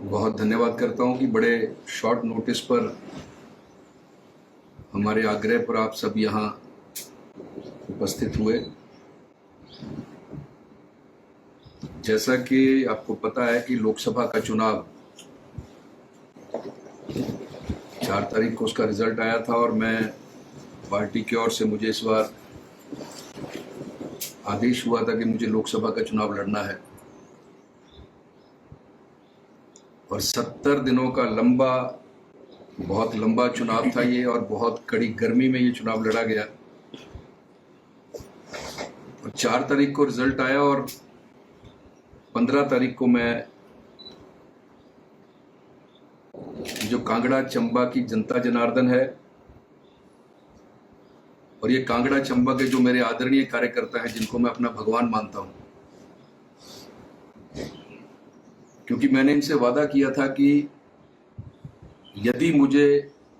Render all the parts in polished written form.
बहुत धन्यवाद करता हूं कि बड़े शॉर्ट नोटिस पर हमारे आग्रह पर आप सब यहां उपस्थित हुए। जैसा कि आपको पता है कि लोकसभा का चुनाव 4 तारीख को उसका रिजल्ट आया था और मैं पार्टी की ओर से मुझे इस बार आदेश हुआ था कि मुझे लोकसभा का चुनाव लड़ना है और 70 दिनों का बहुत लंबा चुनाव था ये और बहुत कड़ी गर्मी में ये चुनाव लड़ा गया और 4 तारीख को रिजल्ट आया और 15 तारीख को मैं जो कांगड़ा चंबा की जनता जनार्दन है और ये कांगड़ा चंबा के जो मेरे आदरणीय कार्यकर्ता हैं जिनको मैं अपना भगवान मानता हूं, क्योंकि मैंने इनसे वादा किया था कि यदि मुझे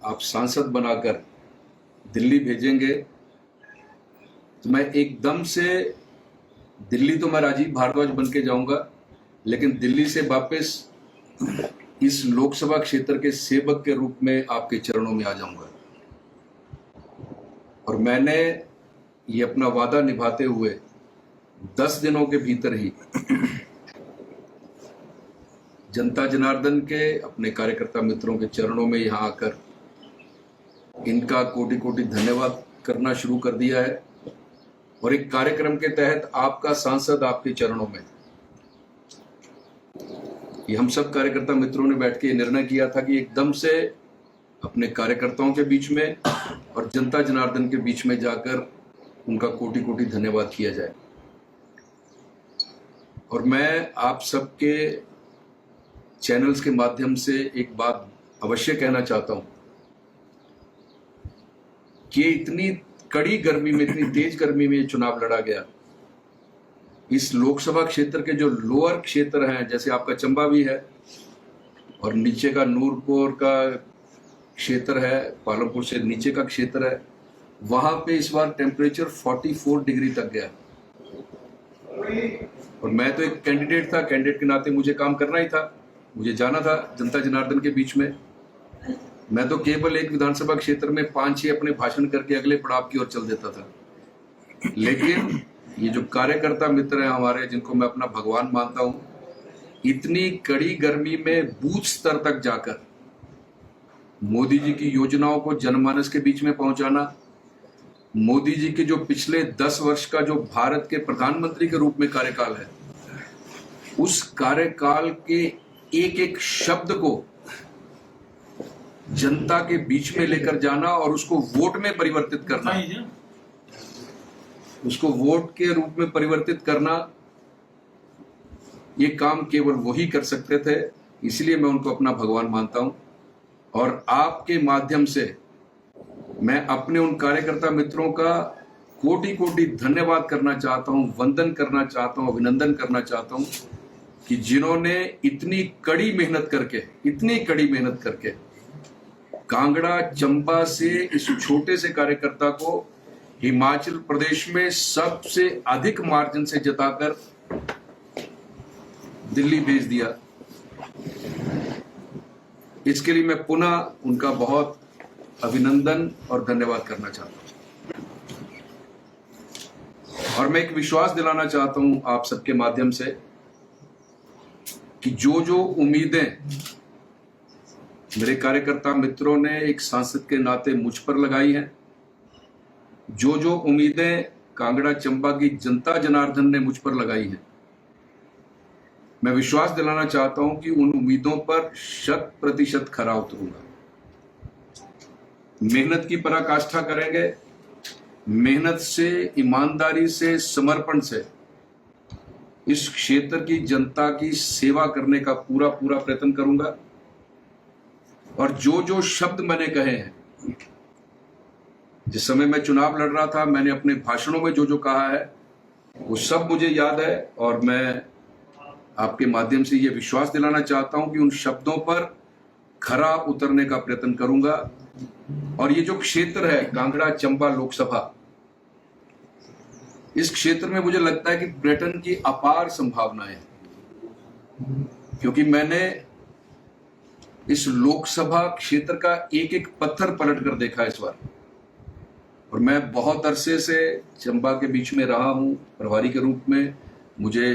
आप सांसद बनाकर दिल्ली भेजेंगे तो मैं एकदम से दिल्ली तो मैं राजीव भारद्वाज बन के जाऊंगा, लेकिन दिल्ली से वापस इस लोकसभा क्षेत्र के सेवक के रूप में आपके चरणों में आ जाऊंगा। और मैंने ये अपना वादा निभाते हुए 10 दिनों के भीतर ही जनता जनार्दन के अपने कार्यकर्ता मित्रों के चरणों में यहां आकर इनका कोटि कोटि धन्यवाद करना शुरू कर दिया है और एक कार्यक्रम के तहत आपका सांसद आपके चरणों में। ये हम सब कार्यकर्ता मित्रों ने बैठ के निर्णय किया था कि एकदम से अपने कार्यकर्ताओं के बीच में और जनता जनार्दन के बीच में जाकर उनका कोटि कोटि धन्यवाद किया जाए। और मैं आप सबके चैनल्स के माध्यम से एक बात अवश्य कहना चाहता हूं कि इतनी कड़ी गर्मी में, इतनी तेज गर्मी में ये चुनाव लड़ा गया। इस लोकसभा क्षेत्र के जो लोअर क्षेत्र हैं, जैसे आपका चंबा भी है और नीचे का नूरपुर का क्षेत्र है, पालमपुर से नीचे का क्षेत्र है, वहां पे इस बार टेम्परेचर 44 डिग्री तक गया। और मैं तो एक कैंडिडेट था, कैंडिडेट के नाते मुझे काम करना ही था, मुझे जाना था जनता जनार्दन के बीच में। मैं तो केवल एक विधानसभा क्षेत्र में 5-6 अपने भाषण करके अगले पड़ाव की ओर चल देता था। लेकिन ये जो कार्यकर्ता मित्र हैं हमारे, जिनको मैं अपना भगवान मानता हूं, इतनी कड़ी गर्मी में बूथ स्तर तक जाकर मोदी जी की योजनाओं को जनमानस के बीच में पहुंचाना, मोदी जी के जो पिछले 10 वर्ष का जो भारत के प्रधानमंत्री के रूप में कार्यकाल है, उस कार्यकाल के एक एक शब्द को जनता के बीच में लेकर जाना और उसको वोट में परिवर्तित करना, उसको वोट के रूप में परिवर्तित करना, ये काम केवल वही कर सकते थे। इसलिए मैं उनको अपना भगवान मानता हूं और आपके माध्यम से मैं अपने उन कार्यकर्ता मित्रों का कोटि कोटि धन्यवाद करना चाहता हूं, वंदन करना चाहता हूं, अभिनंदन करना चाहता हूं कि जिन्होंने इतनी कड़ी मेहनत करके कांगड़ा चंबा से इस छोटे से कार्यकर्ता को हिमाचल प्रदेश में सबसे अधिक मार्जिन से जिताकर दिल्ली भेज दिया। इसके लिए मैं पुनः उनका बहुत अभिनंदन और धन्यवाद करना चाहता हूं। और मैं एक विश्वास दिलाना चाहता हूं आप सबके माध्यम से कि जो उम्मीदें मेरे कार्यकर्ता मित्रों ने एक सांसद के नाते मुझ पर लगाई हैं, जो उम्मीदें कांगड़ा चंबा की जनता जनार्दन ने मुझ पर लगाई हैं, मैं विश्वास दिलाना चाहता हूं कि उन उम्मीदों पर 100% खरा उतरूंगा। मेहनत की पराकाष्ठा करेंगे, मेहनत से, ईमानदारी से, समर्पण से इस क्षेत्र की जनता की सेवा करने का पूरा प्रयत्न करूंगा। और जो शब्द मैंने कहे हैं, जिस समय मैं चुनाव लड़ रहा था, मैंने अपने भाषणों में जो कहा है वो सब मुझे याद है और मैं आपके माध्यम से ये विश्वास दिलाना चाहता हूं कि उन शब्दों पर खरा उतरने का प्रयत्न करूंगा। और ये जो क्षेत्र है कांगड़ा चंबा लोकसभा, इस क्षेत्र में मुझे लगता है कि पर्यटन की अपार संभावनाएं हैं, क्योंकि मैंने इस लोकसभा क्षेत्र का एक एक पत्थर पलट कर देखा इस बार। और मैं बहुत अरसे से चंबा के बीच में रहा हूं प्रभारी के रूप में। मुझे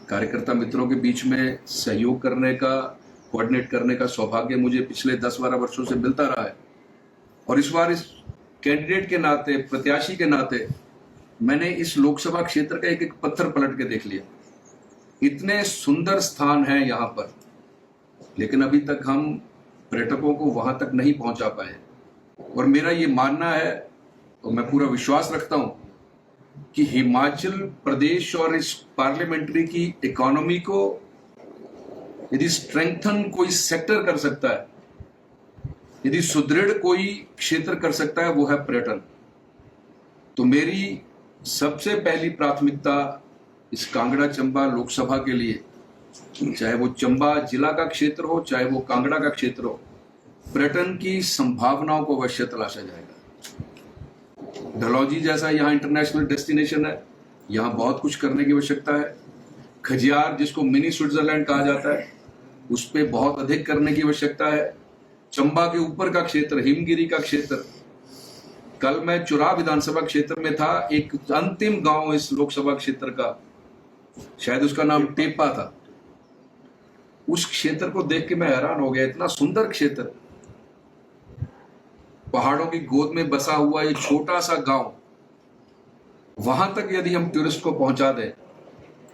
कार्यकर्ता मित्रों के बीच में सहयोग करने का, कोऑर्डिनेट करने का सौभाग्य मुझे पिछले 10-12 वर्षों से मिलता रहा है। और इस बार इस कैंडिडेट के नाते, प्रत्याशी के नाते, मैंने इस लोकसभा क्षेत्र का एक एक पत्थर पलट के देख लिया। इतने सुंदर स्थान हैं यहाँ पर, लेकिन अभी तक हम पर्यटकों को वहां तक नहीं पहुंचा पाए। और मेरा ये मानना है, और मैं पूरा विश्वास रखता हूं, कि हिमाचल प्रदेश और इस पार्लियामेंट्री की इकोनॉमी को यदि स्ट्रेंथन कोई सेक्टर कर सकता है, यदि सुदृढ़ कोई क्षेत्र कर सकता है, वो है पर्यटन। तो मेरी सबसे पहली प्राथमिकता इस कांगड़ा चंबा लोकसभा के लिए, चाहे वो चंबा जिला का क्षेत्र हो, चाहे वो कांगड़ा का क्षेत्र हो, पर्यटन की संभावनाओं को अवश्य तलाशा जाएगा। डलहौजी जैसा यहाँ इंटरनेशनल डेस्टिनेशन है, यहाँ बहुत कुछ करने की आवश्यकता है। खजियार, जिसको मिनी स्विट्जरलैंड कहा जाता है, उस पर बहुत अधिक करने की आवश्यकता है। चंबा के ऊपर का क्षेत्र, हिमगिरी का क्षेत्र, कल मैं चुरा विधानसभा क्षेत्र में था, एक अंतिम गांव इस लोकसभा क्षेत्र का, शायद उसका नाम टेपा था। उस क्षेत्र को देख के मैं हैरान हो गया, इतना सुंदर क्षेत्र, पहाड़ों की गोद में बसा हुआ ये छोटा सा गांव, वहां तक यदि हम टूरिस्ट को पहुंचा दें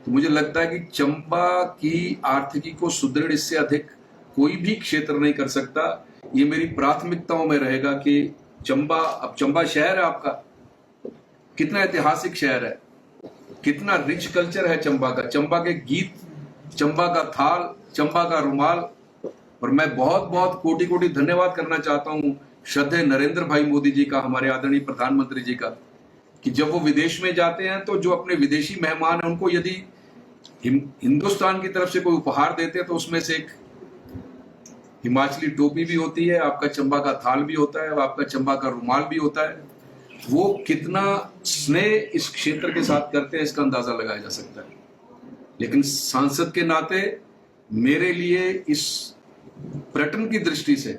तो मुझे लगता है कि चंबा की आर्थिकी को सुदृढ़ इससे अधिक कोई भी क्षेत्र नहीं कर सकता। ये मेरी प्राथमिकताओं में रहेगा कि चंबा, अब चंबा शहर है आपका, कितना ऐतिहासिक शहर है, कितना रिच कल्चर है चंबा का, चंबा के गीत, चंबा का थाल, चंबा का रुमाल। और मैं बहुत बहुत कोटि कोटि धन्यवाद करना चाहता हूँ श्रद्धेय नरेंद्र भाई मोदी जी का, हमारे आदरणीय प्रधानमंत्री जी का, कि जब वो विदेश में जाते हैं तो जो अपने विदेशी मेहमान हैं उनको यदि हिंदुस्तान की तरफ से कोई उपहार देते हैं तो उसमें से एक हिमाचली टोपी भी होती है, आपका चंबा का थाल भी होता है, आपका चंबा का रुमाल भी होता है। वो कितना स्नेह इस क्षेत्र के साथ करते हैं, इसका अंदाजा लगाया जा सकता है। लेकिन सांसद के नाते मेरे लिए इस पर्यटन की दृष्टि से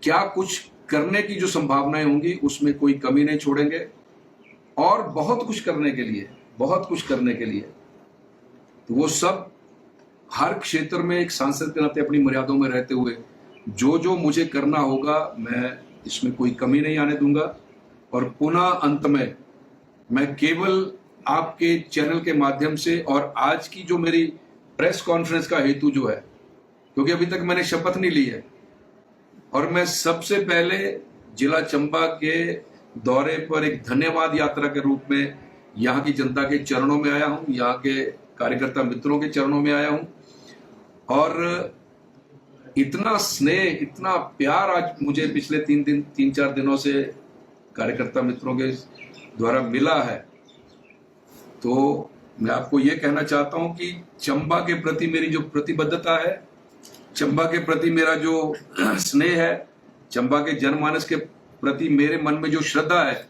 क्या कुछ करने की जो संभावनाएं होंगी, उसमें कोई कमी नहीं छोड़ेंगे। और बहुत कुछ करने के लिए, बहुत कुछ करने के लिए, तो वो सब हर क्षेत्र में एक सांसद के नाते अपनी मर्यादाओं में रहते हुए जो जो मुझे करना होगा, मैं इसमें कोई कमी नहीं आने दूंगा। और पुनः अंत में मैं केवल आपके चैनल के माध्यम से, और आज की जो मेरी प्रेस कॉन्फ्रेंस का हेतु जो है, क्योंकि अभी तक मैंने शपथ नहीं ली है, और मैं सबसे पहले जिला चंबा के दौरे पर एक धन्यवाद यात्रा के रूप में यहाँ की जनता के चरणों में आया हूँ, यहाँ के कार्यकर्ता मित्रों के चरणों में आया हूँ। और इतना स्नेह, इतना प्यार आज मुझे पिछले 3-4 दिनों से कार्यकर्ता मित्रों के द्वारा मिला है। तो मैं आपको ये कहना चाहता हूँ कि चंबा के प्रति मेरी जो प्रतिबद्धता है, चंबा के प्रति मेरा जो स्नेह है, चंबा के जनमानस के प्रति मेरे मन में जो श्रद्धा है,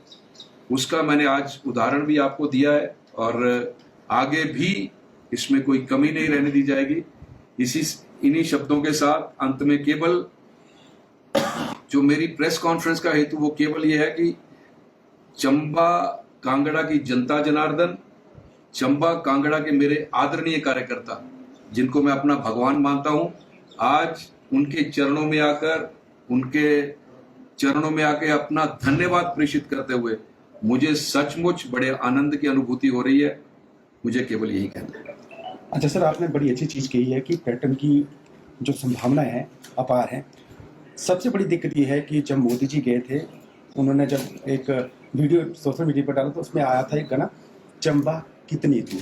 उसका मैंने आज उदाहरण भी आपको दिया है। और आगे भी इसमें कोई कमी नहीं रहने दी जाएगी। इन्हीं शब्दों के साथ अंत में केवल जो मेरी प्रेस कॉन्फ्रेंस का हेतु, वो केवल ये है कि चंबा कांगड़ा की जनता जनार्दन, चंबा कांगड़ा के मेरे आदरणीय कार्यकर्ता, जिनको मैं अपना भगवान मानता हूं, आज उनके चरणों में आके अपना धन्यवाद प्रेषित करते हुए मुझे सचमुच बड़े आनंद की अनुभूति हो रही है। मुझे केवल यही कहना है। अच्छा सर, आपने बड़ी अच्छी चीज़ कही है कि पर्यटन की जो संभावनाएं हैं अपार हैं। सबसे बड़ी दिक्कत ये है कि जब मोदी जी गए थे, उन्होंने जब एक वीडियो सोशल मीडिया पर डाला तो उसमें आया था एक गाना, चंबा कितनी दूर।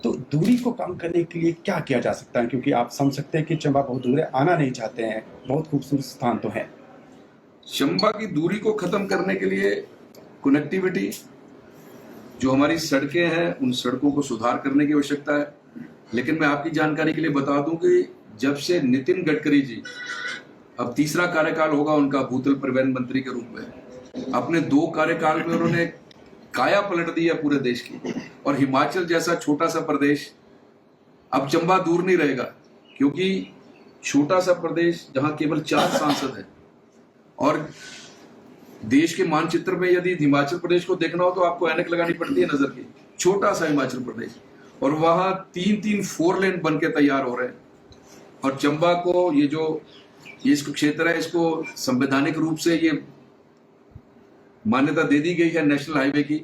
तो दूरी को कम करने के लिए क्या किया जा सकता है, क्योंकि आप समझ सकते हैं कि चंबा बहुत दूर है, आना नहीं चाहते हैं, बहुत खूबसूरत स्थान तो है। चंबा की दूरी को खत्म करने के लिए कनेक्टिविटी, जो हमारी सड़कें हैं, उन सड़कों को सुधार करने की आवश्यकता है। लेकिन मैं आपकी जानकारी के लिए बता दूं कि जब से नितिन गडकरी जी, अब तीसरा कार्यकाल होगा उनका भूतल परिवहन मंत्री के रूप में, अपने 2 कार्यकाल में उन्होंने काया पलट दी है पूरे देश की। और हिमाचल जैसा छोटा सा प्रदेश, अब चंबा दूर नहीं रहेगा, क्योंकि छोटा सा प्रदेश जहां केवल 4 सांसद हैं, और देश के मानचित्र में यदि हिमाचल प्रदेश को देखना हो तो आपको ऐनक लगानी पड़ती है नजर की। छोटा सा हिमाचल प्रदेश, और वहां 3-3 4 लेन बन के तैयार हो रहे हैं। और चंबा को ये इसको क्षेत्र है, इसको संवैधानिक रूप से ये मान्यता दे दी गई है नेशनल हाईवे की।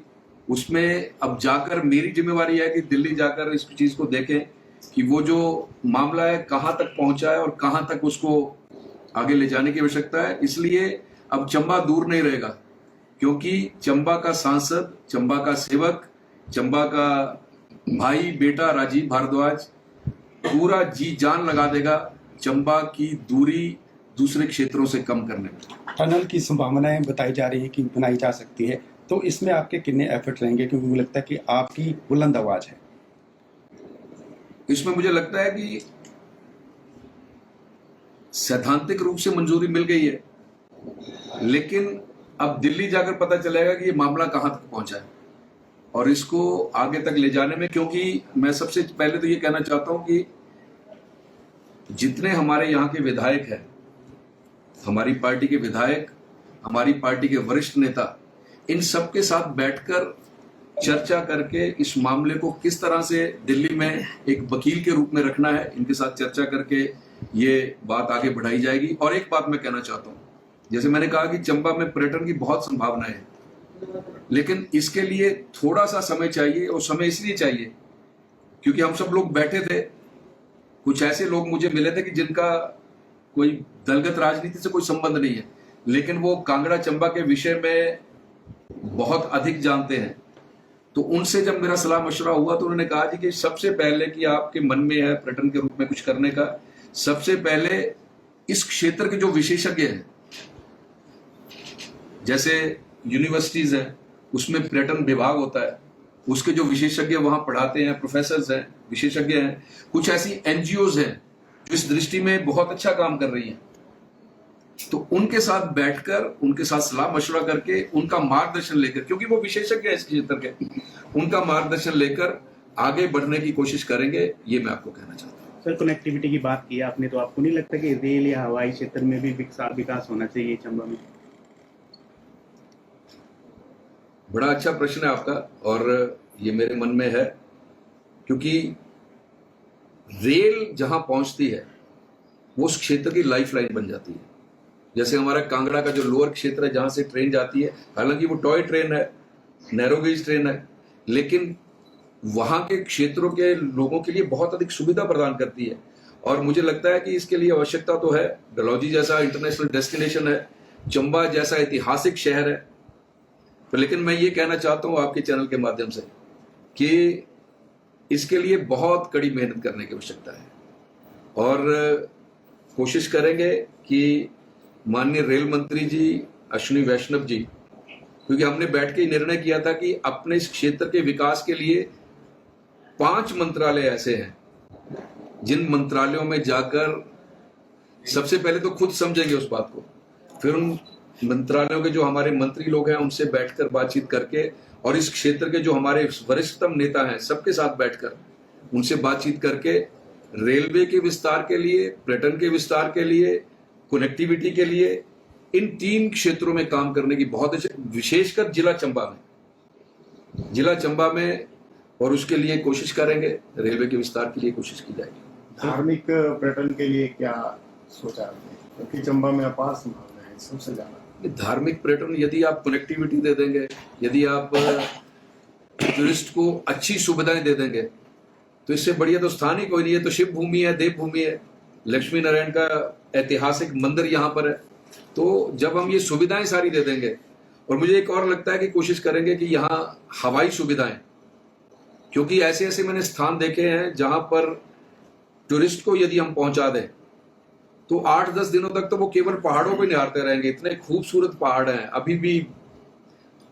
उसमें अब जाकर मेरी जिम्मेवारी है कि दिल्ली जाकर इस चीज को देखें कि वो जो मामला है कहां तक पहुंचा है और कहां तक उसको आगे ले जाने की आवश्यकता है। इसलिए अब चंबा दूर नहीं रहेगा, क्योंकि चंबा का सांसद, चंबा का सेवक, चंबा का भाई बेटा राजीव भारद्वाज पूरा जी जान लगा देगा चंबा की दूरी दूसरे क्षेत्रों से कम करने में। टनल की संभावनाएं बताई जा रही है कि बनाई जा सकती है, तो इसमें आपके कितने एफर्ट रहेंगे? क्योंकि मुझे लगता है कि आपकी बुलंद आवाज है। इसमें मुझे लगता है कि सैद्धांतिक रूप से मंजूरी मिल गई है, लेकिन अब दिल्ली जाकर पता चलेगा कि ये मामला कहां तक पहुंचा है और इसको आगे तक ले जाने में। क्योंकि मैं सबसे पहले तो ये कहना चाहता हूं कि जितने हमारे यहाँ के विधायक हैं, हमारी पार्टी के विधायक, हमारी पार्टी के वरिष्ठ नेता, इन सब के साथ बैठकर चर्चा करके इस मामले को किस तरह से दिल्ली में एक वकील के रूप में रखना है, इनके साथ चर्चा करके ये बात आगे बढ़ाई जाएगी। और एक बात मैं कहना चाहता हूँ, जैसे मैंने कहा कि चंबा में पर्यटन की बहुत संभावनाएं है, लेकिन इसके लिए थोड़ा सा समय चाहिए। और समय इसलिए चाहिए क्योंकि हम सब लोग बैठे थे, कुछ ऐसे लोग मुझे मिले थे कि जिनका कोई दलगत राजनीति से कोई संबंध नहीं है, लेकिन वो कांगड़ा चंबा के विषय में बहुत अधिक जानते हैं। तो उनसे जब मेरा सलाह मशवरा हुआ तो उन्होंने कहा जी कि सबसे पहले कि आपके मन में है पर्यटन के रूप में कुछ करने का, सबसे पहले इस क्षेत्र के जो विशेषज्ञ हैं, जैसे यूनिवर्सिटीज हैं उसमें पर्यटन विभाग होता है, उसके जो विशेषज्ञ वहां पढ़ाते हैं, प्रोफेसर्स हैं, विशेषज्ञ हैं, कुछ ऐसी एनजीओज हैं जो इस दृष्टि में बहुत अच्छा काम कर रही हैं, तो उनके साथ बैठकर उनके साथ सलाह मशवरा करके उनका मार्गदर्शन लेकर, क्योंकि वो विशेषज्ञ है इस क्षेत्र के, उनका मार्गदर्शन लेकर आगे बढ़ने की कोशिश करेंगे। ये मैं आपको कहना चाहता हूँ। सर, कनेक्टिविटी की बात की आपने, तो आपको नहीं लगता कि रेल या हवाई क्षेत्र में भी विकास होना चाहिए चंबा में? बड़ा अच्छा प्रश्न है आपका, और ये मेरे मन में है, क्योंकि रेल जहां पहुंचती है वो उस क्षेत्र की लाइफलाइन बन जाती है। जैसे हमारा कांगड़ा का जो लोअर क्षेत्र है जहां से ट्रेन जाती है, हालांकि वो टॉय ट्रेन है, नैरो गेज ट्रेन है, लेकिन वहां के क्षेत्रों के लोगों के लिए बहुत अधिक सुविधा प्रदान करती है। और मुझे लगता है कि इसके लिए आवश्यकता तो है। डलहौजी जैसा इंटरनेशनल डेस्टिनेशन है, चंबा जैसा ऐतिहासिक शहर है, तो लेकिन मैं ये कहना चाहता हूँ आपके चैनल के माध्यम से कि इसके लिए बहुत कड़ी मेहनत करने की आवश्यकता है, और कोशिश करेंगे कि माननीय रेल मंत्री जी अश्विनी वैष्णव जी, क्योंकि हमने बैठ के निर्णय किया था कि अपने इस क्षेत्र के विकास के लिए 5 मंत्रालय ऐसे हैं जिन मंत्रालयों में जाकर सबसे पहले तो खुद समझेंगे उस बात को, फिर उन मंत्रालयों के जो हमारे मंत्री लोग हैं उनसे बैठकर बातचीत करके, और इस क्षेत्र के जो हमारे वरिष्ठतम नेता हैं सबके साथ बैठकर उनसे बातचीत करके रेलवे के विस्तार के लिए, पर्यटन के विस्तार के लिए, कनेक्टिविटी के लिए इन 3 क्षेत्रों में काम करने की बहुत, विशेषकर जिला चंबा में, और उसके लिए कोशिश करेंगे, रेलवे के विस्तार के लिए कोशिश की जाएगी। धार्मिक पर्यटन के लिए क्या सोचा आपने? क्योंकि चंबा में अपार संभावना है सबसे ज्यादा। धार्मिक पर्यटन, यदि आप कनेक्टिविटी दे देंगे, यदि आप टूरिस्ट को अच्छी सुविधाएं दे देंगे, तो इससे बढ़िया तो स्थान ही कोई नहीं है। तो शिव भूमि है, देव भूमि है, लक्ष्मी नारायण का ऐतिहासिक मंदिर यहाँ पर है। तो जब हम ये सुविधाएं सारी दे देंगे, और मुझे एक और लगता है कि कोशिश करेंगे कि यहाँ हवाई सुविधाएं, क्योंकि ऐसे ऐसे मैंने स्थान देखे हैं जहां पर टूरिस्ट को यदि हम पहुंचा दें तो 8-10 दिनों तक तो वो केवल पहाड़ों पे निहारते रहेंगे। इतने खूबसूरत पहाड़ हैं, अभी भी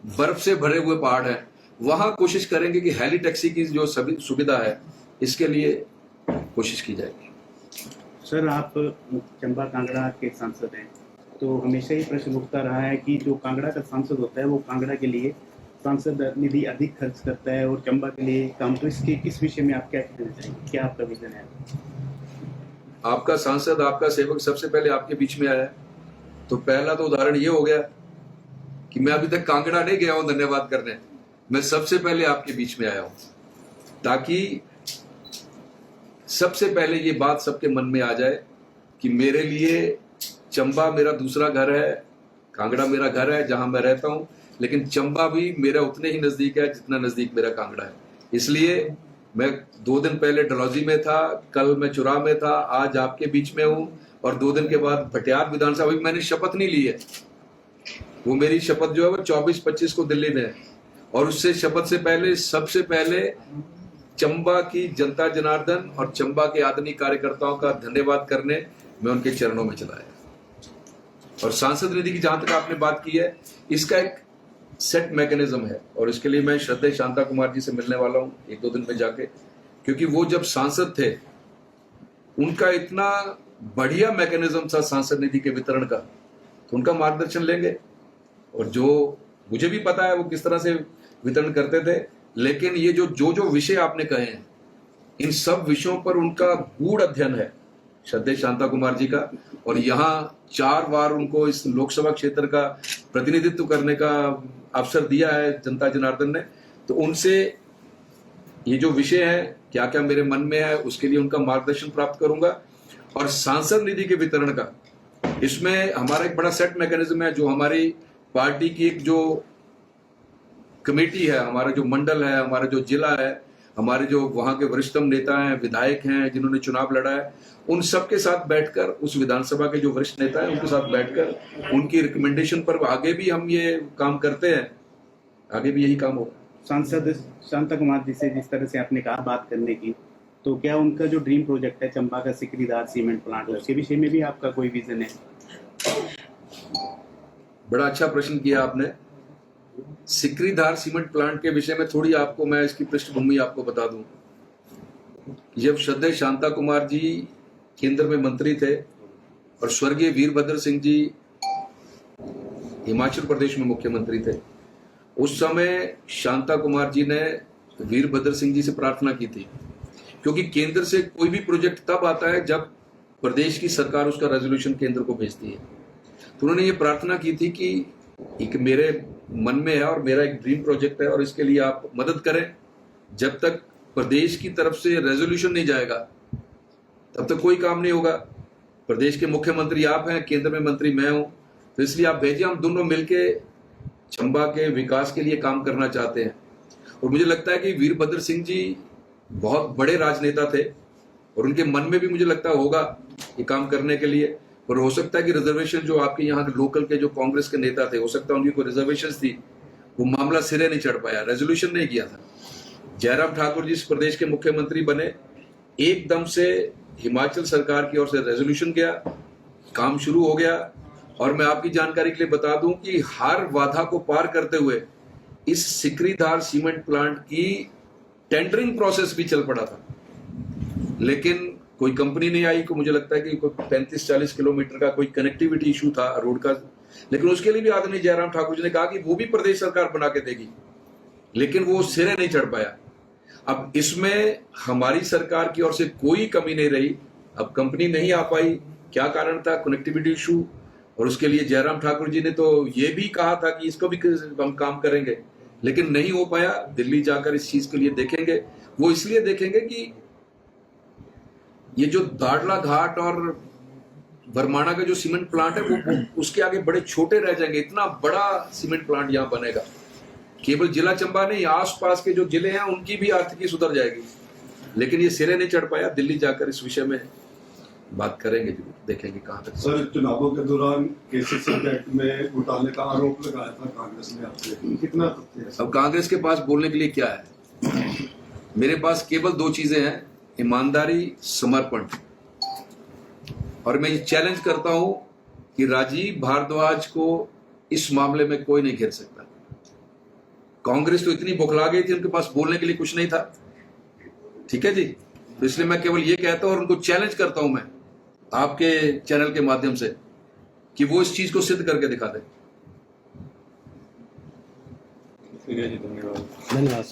बर्फ से भरे हुए पहाड़ हैं। वहां कोशिश करेंगे कि हेली टैक्सी की जो सभी सुविधा है इसके लिए कोशिश की जाएगी। सर, आप चंबा कांगड़ा के सांसद हैं, तो हमेशा ही प्रश्न उठता रहा है कि जो कांगड़ा का सांसद होता है वो कांगड़ा के लिए सांसद निधि अधिक खर्च करता है और चंबा के लिए कम। तो इसके किस विषय में आप क्या कहना चाहेंगे? क्या आपका विजन है? आपका सांसद, आपका सेवक सबसे पहले आपके बीच में आया है, तो पहला तो उदाहरण ये हो गया कि मैं अभी तक कांगड़ा नहीं गया हूं धन्यवाद करने, मैं सबसे पहले आपके बीच में आया हूं, ताकि सबसे पहले ये बात सबके मन में आ जाए कि मेरे लिए चंबा मेरा दूसरा घर है, कांगड़ा मेरा घर है जहां मैं रहता हूं, लेकिन चंबा भी मेरा उतने ही नजदीक है जितना नजदीक मेरा कांगड़ा है। इसलिए मैं 2 दिन पहले डलहौजी में था, कल मैं चुरा में था, आज आपके बीच में हूं, और 2 दिन के बाद भटियात विधानसभा, अभी मैंने शपथ नहीं ली है, वो मेरी शपथ जो है वो 24-25 को दिल्ली में है, और उससे शपथ से पहले सबसे पहले चंबा की जनता जनार्दन और चंबा के आदरणीय कार्यकर्ताओं का धन्यवाद करने मैं उनके चरणों में चला आया। और सांसद निधि की जहां तक आपने बात की है, इसका एक सेट मैकेनिज्म है, और इसके लिए मैं श्रद्धेय शांता कुमार जी से मिलने वाला हूं 1-2 दिन में जाके, क्योंकि वो जब सांसद थे उनका इतना बढ़िया मैकेनिज्म था सांसद निधि के वितरण का, तो उनका मार्गदर्शन लेंगे। और जो मुझे भी पता है वो किस तरह से वितरण करते थे, लेकिन ये जो विषय आपने कहे हैं, इन सब विषयों पर उनका गूढ़ अध्ययन है श्रद्धेय शांता कुमार जी का, और यहाँ 4 बार उनको इस लोकसभा क्षेत्र का प्रतिनिधित्व करने का अवसर दिया है जनता जनार्दन ने, तो उनसे ये जो विषय है क्या क्या मेरे मन में है उसके लिए उनका मार्गदर्शन प्राप्त करूंगा। और सांसद निधि के वितरण का, इसमें हमारा एक बड़ा सेट मैकेनिज्म है, जो हमारी पार्टी की एक जो कमेटी है, हमारा जो मंडल है, हमारा जो जिला है, हमारे जो वहां के वरिष्ठतम नेता हैं, विधायक हैं जिन्होंने चुनाव लड़ा है, उन सबके साथ बैठकर, उस विधानसभा के जो वरिष्ठ नेता हैं उनके साथ बैठकर उनकी रिकमेंडेशन पर आगे भी हम ये काम करते हैं, आगे भी यही काम होगा। सांसद शांता कुमार जी से जिस तरह से आपने कहा बात करने की, तो क्या उनका जो ड्रीम प्रोजेक्ट है चंबा का सिकरीधार सीमेंट प्लांट, उसके विषय में भी आपका कोई विजन है? बड़ा अच्छा प्रश्न किया आपने। सिकरीधार सीमेंट प्लांट के विषय में थोड़ी आपको मैं इसकी पृष्ठभूमि आपको बता दूं। जब श्रद्धेय शांता कुमार जी केंद्र में मंत्री थे और स्वर्गीय वीरभद्र सिंह जी हिमाचल प्रदेश में मुख्यमंत्री थे, उस समय शांता कुमार जी ने वीरभद्र सिंह जी से प्रार्थना की थी, क्योंकि केंद्र से कोई भी प्रोजेक्ट तब आता है जब प्रदेश की सरकार उसका रेजोल्यूशन केंद्र को भेजती है। तो उन्होंने ये प्रार्थना की थी कि एक मेरे मन में है और मेरा एक ड्रीम प्रोजेक्ट है और इसके लिए आप मदद करें। जब तक प्रदेश की तरफ से रेजोल्यूशन नहीं जाएगा तब तक कोई काम नहीं होगा। प्रदेश के मुख्यमंत्री आप हैं, केंद्र में मंत्री मैं हूं, तो इसलिए आप भेजिए, हम दोनों मिलके चंबा के विकास के लिए काम करना चाहते हैं। और मुझे लगता है कि वीरभद्र सिंह जी बहुत बड़े राजनेता थे और उनके मन में भी मुझे लगता होगा ये काम करने के लिए। और हो सकता है कि रिजर्वेशन जो आपके यहाँ के लोकल के जो कांग्रेस के नेता थे, हो सकता है उनकी कोई रिजर्वेशन थी, वो मामला सिरे नहीं चढ़ पाया, रेजोल्यूशन नहीं किया था। जयराम ठाकुर जी इस प्रदेश के मुख्यमंत्री बने, एकदम से हिमाचल सरकार की ओर से रेजोल्यूशन गया, काम शुरू हो गया। और मैं आपकी जानकारी के लिए बता दूं कि हर बाधा को पार करते हुए इस सिकरीधार सीमेंट प्लांट की टेंडरिंग प्रोसेस भी चल पड़ा था, लेकिन कोई कंपनी नहीं आई। को मुझे लगता है कि कोई 35-40 किलोमीटर का कोई कनेक्टिविटी इशू था रोड का, लेकिन उसके लिए भी आदरणीय जयराम ठाकुर जी ने कहा कि वो भी प्रदेश सरकार बना के देगी, लेकिन वो सिरे नहीं चढ़ पाया। अब इसमें हमारी सरकार की ओर से कोई कमी नहीं रही। अब कंपनी नहीं आ पाई, क्या कारण था? Connectivity issue. और उसके लिए जयराम ठाकुर जी ने तो ये भी कहा था कि इसको भी हम काम करेंगे, लेकिन नहीं हो पाया। दिल्ली जाकर इस चीज के लिए देखेंगे। वो इसलिए देखेंगे कि ये जो दाड़ला घाट और बरमाणा का जो सीमेंट प्लांट है वो उसके आगे बड़े छोटे रह जाएंगे। इतना बड़ा सीमेंट प्लांट यहाँ बनेगा, केवल जिला चंबा नहीं, आसपास के जो जिले हैं उनकी भी आर्थिकी सुधर जाएगी, लेकिन ये सिरे नहीं चढ़ पाया। दिल्ली जाकर इस विषय में बात करेंगे, जरूर देखेंगे कहां तक। सर, चुनावों के दौरान केसीसी एक्ट में घोटाले का आरोप लगाया था कांग्रेस ने आपसे, कितना तथ्य है? अब कांग्रेस के पास बोलने के लिए क्या है? मेरे पास केवल 2 चीजें हैं, ईमानदारी, समर्पण। और मैं ये चैलेंज करता हूं कि राजीव भारद्वाज को इस मामले में कोई नहीं घेर सकता। कांग्रेस तो इतनी बौखला गई थी, उनके पास बोलने के लिए कुछ नहीं था। ठीक है जी, तो इसलिए मैं केवल ये कहता हूं और उनको चैलेंज करता हूं मैं आपके चैनल के माध्यम से कि वो इस चीज को सिद्ध करके दिखा दें। धन्यवाद।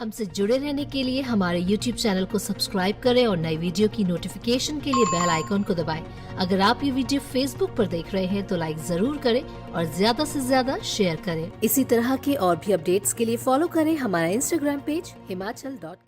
हमसे जुड़े रहने के लिए हमारे YouTube चैनल को सब्सक्राइब करें और नई वीडियो की नोटिफिकेशन के लिए बेल आइकॉन को दबाएं। अगर आप ये वीडियो Facebook पर देख रहे हैं तो लाइक जरूर करें और ज्यादा से ज्यादा शेयर करें। इसी तरह के और भी अपडेट्स के लिए फॉलो करें हमारा Instagram पेज himachal.ke।